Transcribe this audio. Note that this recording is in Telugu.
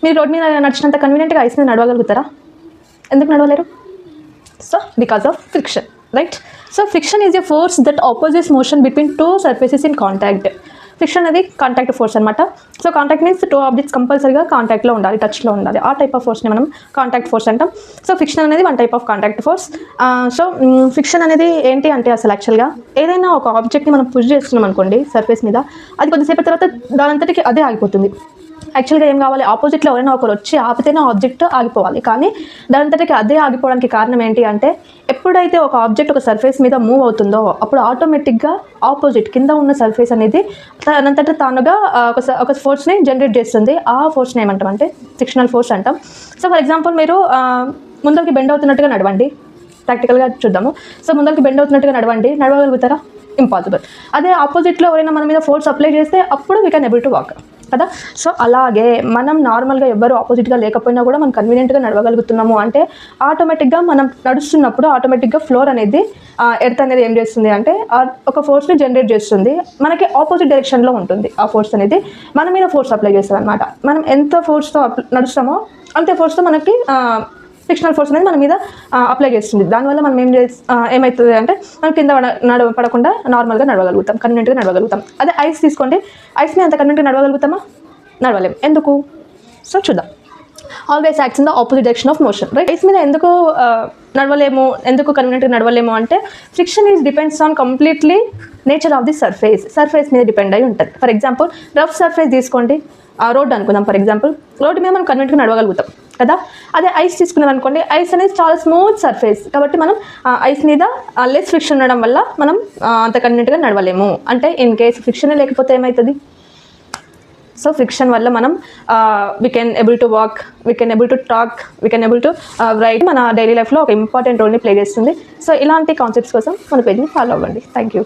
మీరు రోడ్ మీద నడిచినంత కన్వీనియంట్గా ఐస్ మీద నడవగలుగుతారా? ఎందుకు నడవలేరు? So because of friction, right? So friction is a force that opposites motion between two surfaces in contact. Friction అనేది కాంటాక్ట్ ఫోర్స్ అనమాట. So contact means two objects కంపల్సరీగా కాంటాక్ట్లో ఉండాలి, టచ్లో ఉండాలి. ఆ టైప్ ఆఫ్ ఫోర్స్ని మనం కాంటాక్ట్ ఫోర్స్ అంటాం. సో ఫ్రిక్షన్ అనేది one type of contact force. So friction అనేది ఏంటి అంటే అసలు యాక్చువల్గా ఏదైనా ఒక ఆబ్జెక్ట్ని మనం పుష్ చేస్తున్నాం అనుకోండి సర్ఫేస్ మీద, అది కొద్దిసేపు తర్వాత దానంతటికి అదే ఆగిపోతుంది. యాక్చువల్గా ఏం కావాలి, ఆపోజిట్లో ఎవరైనా ఒకరు వచ్చి ఆపితేనే ఆబ్జెక్ట్ ఆగిపోవాలి. కానీ దానంతటికి అదే ఆగిపోవడానికి కారణం ఏంటి అంటే ఎప్పుడైతే ఒక ఆబ్జెక్ట్ ఒక సర్ఫేస్ మీద మూవ్ అవుతుందో అప్పుడు ఆటోమేటిక్గా ఆపోజిట్ కింద ఉన్న సర్ఫేస్ అనేది తనంతట తానుగా ఒక ఫోర్స్ని జనరేట్ చేస్తుంది. ఆ ఫోర్స్ని ఏమంటామంటే ఫ్రిక్షనల్ ఫోర్స్ అంటాం. సో ఫర్ ఎగ్జాంపుల్ మీరు ముందరికి బెండ్ అవుతున్నట్టుగా నడవండి, ప్రాక్టికల్గా చూద్దాము. సో ముందరికి బెండ్ అవుతున్నట్టుగా నడవగలుగుతారా? ఇంపాసిబుల్. అదే ఆపోజిట్లో ఎవరైనా మన మీద ఫోర్స్ అప్లై చేస్తే అప్పుడు we can able to walk కదా. సో అలాగే మనం నార్మల్గా ఎవ్వరు ఆపోజిట్గా లేకపోయినా కూడా మనం కన్వీనియంట్గా నడవగలుగుతున్నాము అంటే ఆటోమేటిక్గా మనం నడుస్తున్నప్పుడు ఆటోమేటిక్గా ఫ్లోర్ అనేది ఎర్త్ అనేది ఏం చేస్తుంది అంటే ఒక ఫోర్స్ని జనరేట్ చేస్తుంది. మనకి ఆపోజిట్ డైరెక్షన్లో ఉంటుంది ఆ ఫోర్స్ అనేది, మన మీద ఫోర్స్ అప్లై చేస్తుంది అనమాట. మనం ఎంత ఫోర్స్తో నడుస్తామో అంతే ఫోర్స్తో మనకి ఫ్రిక్షనల్ ఫోర్స్ అనేది మన మీద అప్లై చేస్తుంది. దానివల్ల మనం ఏమవుతుంది అంటే మనం కింద పడకుండా నార్మల్గా నడవగలుగుతాం, కన్వీనియంట్గా నడవగలుగుతాం. అదే ఐస్ తీసుకోండి, ఐస్ని అంత కన్వీనియంట్గా నడవగలుగుతామా? నడవలేం. ఎందుకు? సో చూద్దాం. Always acts in the opposite direction of motion, right? Ice మీద ఎందుకు నడవలేము, ఎందుకు కన్వీనియంట్గా నడవలేము అంటే friction is depends on completely nature of the surface మీద డిపెండ్ అయి ఉంటుంది. ఫర్ ఎగ్జాంపుల్ రఫ్ సర్ఫేస్ తీసుకోండి, రోడ్ అనుకుందాం. ఫర్ ఎగ్జాంపుల్ రోడ్డు మీద మనం కన్వీనియంట్గా నడవగలుగుతాం కదా. అదే ఐస్ తీసుకున్నాం అనుకోండి, ఐస్ అనేది చాలా స్మూత్ సర్ఫేస్ కాబట్టి మనం ఐస్ మీద లెస్ ఫ్రిక్షన్ ఉండడం వల్ల మనం అంత కన్వీనియంట్గా నడవలేము. అంటే ఇన్ కేస్ ఫ్రిక్షన్ లేకపోతే ఏమవుతుంది? సో ఫ్రిక్షన్ వల్ల మనం we can able to walk, we can able to talk, we can able to right. మన డైలీ లైఫ్లో ఒక ఇంపార్టెంట్ రోల్ని ప్లే చేస్తుంది. సో ఇలాంటి కాన్సెప్ట్స్ కోసం మన పేజ్ని ఫాలో అవ్వండి. Thank you.